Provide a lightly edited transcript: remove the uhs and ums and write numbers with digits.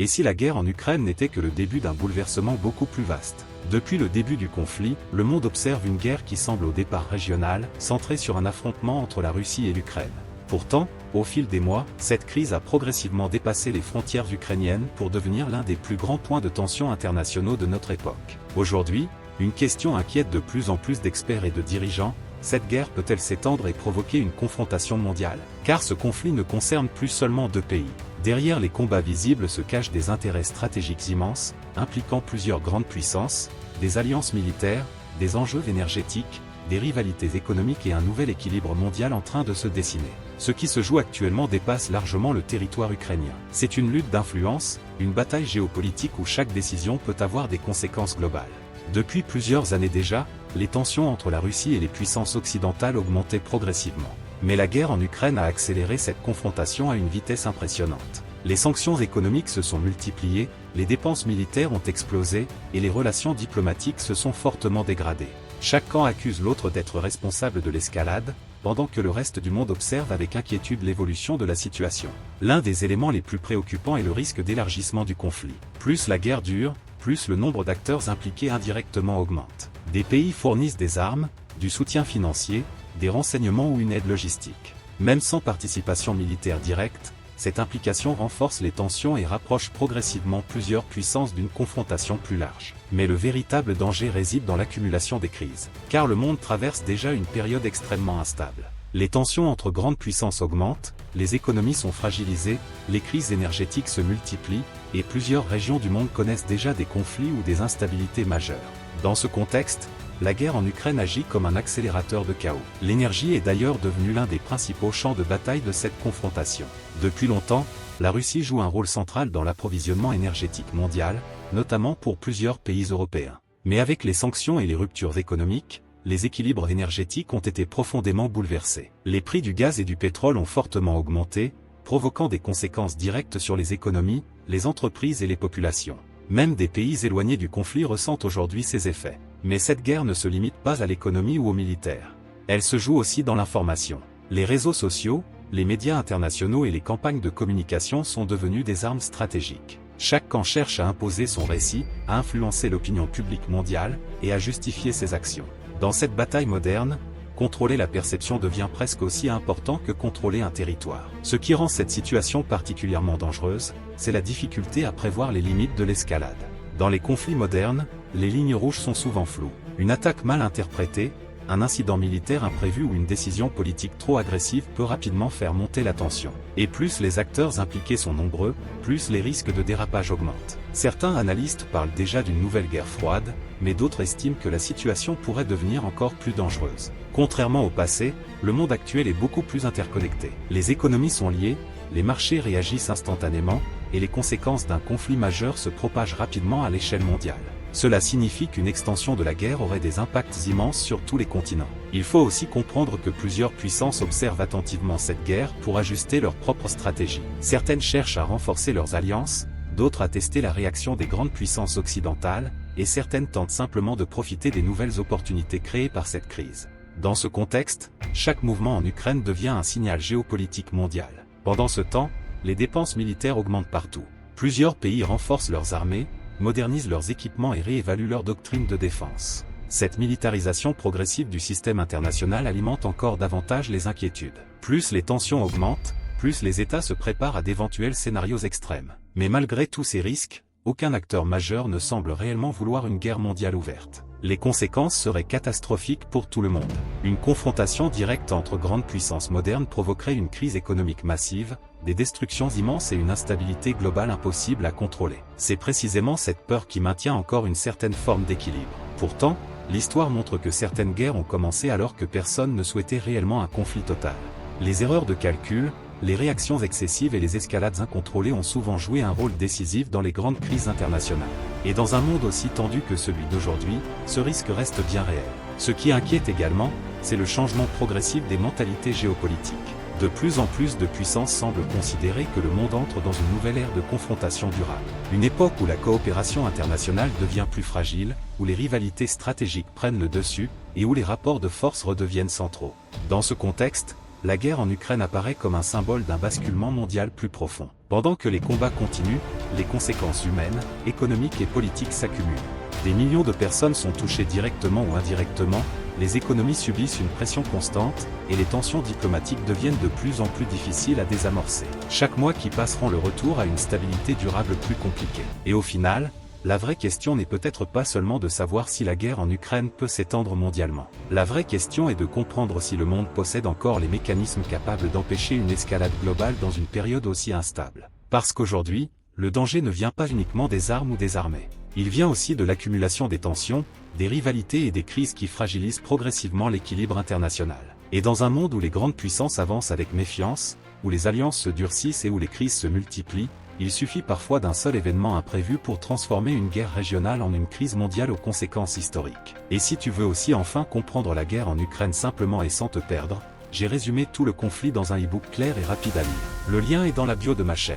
Et si la guerre en Ukraine n'était que le début d'un bouleversement beaucoup plus vaste? Depuis le début du conflit, le monde observe une guerre qui semble au départ régionale, centrée sur un affrontement entre la Russie et l'Ukraine. Pourtant, au fil des mois, cette crise a progressivement dépassé les frontières ukrainiennes pour devenir l'un des plus grands points de tension internationaux de notre époque. Aujourd'hui, une question inquiète de plus en plus d'experts et de dirigeants: cette guerre peut-elle s'étendre et provoquer une confrontation mondiale? Car ce conflit ne concerne plus seulement deux pays. Derrière les combats visibles se cachent des intérêts stratégiques immenses, impliquant plusieurs grandes puissances, des alliances militaires, des enjeux énergétiques, des rivalités économiques et un nouvel équilibre mondial en train de se dessiner. Ce qui se joue actuellement dépasse largement le territoire ukrainien. C'est une lutte d'influence, une bataille géopolitique où chaque décision peut avoir des conséquences globales. Depuis plusieurs années déjà, les tensions entre la Russie et les puissances occidentales augmentaient progressivement. Mais la guerre en Ukraine a accéléré cette confrontation à une vitesse impressionnante. Les sanctions économiques se sont multipliées, les dépenses militaires ont explosé, et les relations diplomatiques se sont fortement dégradées. Chaque camp accuse l'autre d'être responsable de l'escalade, pendant que le reste du monde observe avec inquiétude l'évolution de la situation. L'un des éléments les plus préoccupants est le risque d'élargissement du conflit. Plus la guerre dure, plus le nombre d'acteurs impliqués indirectement augmente. Des pays fournissent des armes, du soutien financier, des renseignements ou une aide logistique. Même sans participation militaire directe, cette implication renforce les tensions et rapproche progressivement plusieurs puissances d'une confrontation plus large. Mais le véritable danger réside dans l'accumulation des crises. Car le monde traverse déjà une période extrêmement instable. Les tensions entre grandes puissances augmentent, les économies sont fragilisées, les crises énergétiques se multiplient, et plusieurs régions du monde connaissent déjà des conflits ou des instabilités majeures. Dans ce contexte, la guerre en Ukraine agit comme un accélérateur de chaos. L'énergie est d'ailleurs devenue l'un des principaux champs de bataille de cette confrontation. Depuis longtemps, la Russie joue un rôle central dans l'approvisionnement énergétique mondial, notamment pour plusieurs pays européens. Mais avec les sanctions et les ruptures économiques, les équilibres énergétiques ont été profondément bouleversés. Les prix du gaz et du pétrole ont fortement augmenté, provoquant des conséquences directes sur les économies, les entreprises et les populations. Même des pays éloignés du conflit ressentent aujourd'hui ses effets. Mais cette guerre ne se limite pas à l'économie ou aux militaires. Elle se joue aussi dans l'information. Les réseaux sociaux, les médias internationaux et les campagnes de communication sont devenus des armes stratégiques. Chaque camp cherche à imposer son récit, à influencer l'opinion publique mondiale, et à justifier ses actions. Dans cette bataille moderne, contrôler la perception devient presque aussi important que contrôler un territoire. Ce qui rend cette situation particulièrement dangereuse, c'est la difficulté à prévoir les limites de l'escalade. Dans les conflits modernes, les lignes rouges sont souvent floues. Une attaque mal interprétée, un incident militaire imprévu ou une décision politique trop agressive peut rapidement faire monter la tension. Et plus les acteurs impliqués sont nombreux, plus les risques de dérapage augmentent. Certains analystes parlent déjà d'une nouvelle guerre froide, mais d'autres estiment que la situation pourrait devenir encore plus dangereuse. Contrairement au passé, le monde actuel est beaucoup plus interconnecté. Les économies sont liées, les marchés réagissent instantanément, et les conséquences d'un conflit majeur se propagent rapidement à l'échelle mondiale. Cela signifie qu'une extension de la guerre aurait des impacts immenses sur tous les continents. Il faut aussi comprendre que plusieurs puissances observent attentivement cette guerre pour ajuster leur propre stratégie. Certaines cherchent à renforcer leurs alliances, d'autres à tester la réaction des grandes puissances occidentales, et certaines tentent simplement de profiter des nouvelles opportunités créées par cette crise. Dans ce contexte, chaque mouvement en Ukraine devient un signal géopolitique mondial. Pendant ce temps, les dépenses militaires augmentent partout. Plusieurs pays renforcent leurs armées, modernisent leurs équipements et réévaluent leur doctrine de défense. Cette militarisation progressive du système international alimente encore davantage les inquiétudes. Plus les tensions augmentent, plus les États se préparent à d'éventuels scénarios extrêmes. Mais malgré tous ces risques, aucun acteur majeur ne semble réellement vouloir une guerre mondiale ouverte. Les conséquences seraient catastrophiques pour tout le monde. Une confrontation directe entre grandes puissances modernes provoquerait une crise économique massive, des destructions immenses et une instabilité globale impossible à contrôler. C'est précisément cette peur qui maintient encore une certaine forme d'équilibre. Pourtant, l'histoire montre que certaines guerres ont commencé alors que personne ne souhaitait réellement un conflit total. Les erreurs de calcul, les réactions excessives et les escalades incontrôlées ont souvent joué un rôle décisif dans les grandes crises internationales. Et dans un monde aussi tendu que celui d'aujourd'hui, ce risque reste bien réel. Ce qui inquiète également, c'est le changement progressif des mentalités géopolitiques. De plus en plus de puissances semblent considérer que le monde entre dans une nouvelle ère de confrontation durable. Une époque où la coopération internationale devient plus fragile, où les rivalités stratégiques prennent le dessus, et où les rapports de force redeviennent centraux. Dans ce contexte, la guerre en Ukraine apparaît comme un symbole d'un basculement mondial plus profond. Pendant que les combats continuent, les conséquences humaines, économiques et politiques s'accumulent. Des millions de personnes sont touchées directement ou indirectement, les économies subissent une pression constante, et les tensions diplomatiques deviennent de plus en plus difficiles à désamorcer. Chaque mois qui passe rend le retour à une stabilité durable plus compliqué. Et au final, la vraie question n'est peut-être pas seulement de savoir si la guerre en Ukraine peut s'étendre mondialement. La vraie question est de comprendre si le monde possède encore les mécanismes capables d'empêcher une escalade globale dans une période aussi instable. Parce qu'aujourd'hui, le danger ne vient pas uniquement des armes ou des armées. Il vient aussi de l'accumulation des tensions, des rivalités et des crises qui fragilisent progressivement l'équilibre international. Et dans un monde où les grandes puissances avancent avec méfiance, où les alliances se durcissent et où les crises se multiplient, il suffit parfois d'un seul événement imprévu pour transformer une guerre régionale en une crise mondiale aux conséquences historiques. Et si tu veux aussi enfin comprendre la guerre en Ukraine simplement et sans te perdre, j'ai résumé tout le conflit dans un e-book clair et rapide à lire. Le lien est dans la bio de ma chaîne.